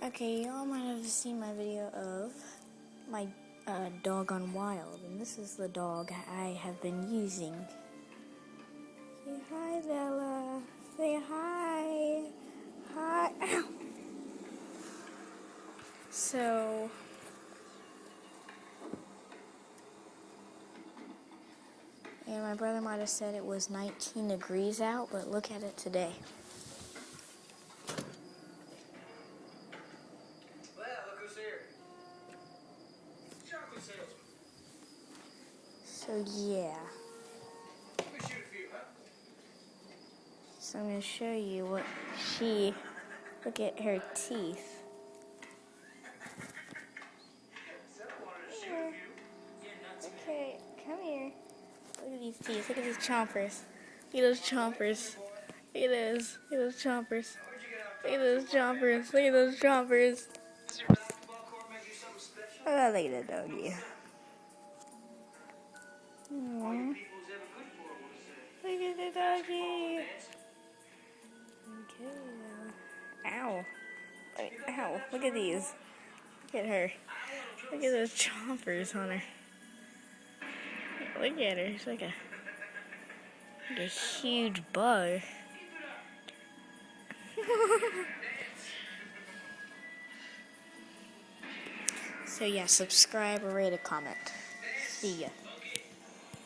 Okay, y'all might have seen my video of my dog on Wild, and this is the dog I have been using. Say hi, Bella. Say hi. Hi. Ow. So, and my brother might have said it was 19 degrees out, but look at it today. Well, look who's here. Chocolate salesman. So, yeah. Let me shoot a few, huh? So I'm going to show you what look at her teeth. Here. Okay, come here. Look at these teeth. Look at these chompers. Look at those chompers. Look at those. Look at those chompers. Look at those chompers. Look at those chompers. Oh, look at that doggy. Aww. Look at the doggy. Okay. Ow. Ow. Look at these. Look at her. Look at those chompers on her. Look at her. She's like a huge bug. So yeah, subscribe, rate, a comment. See ya.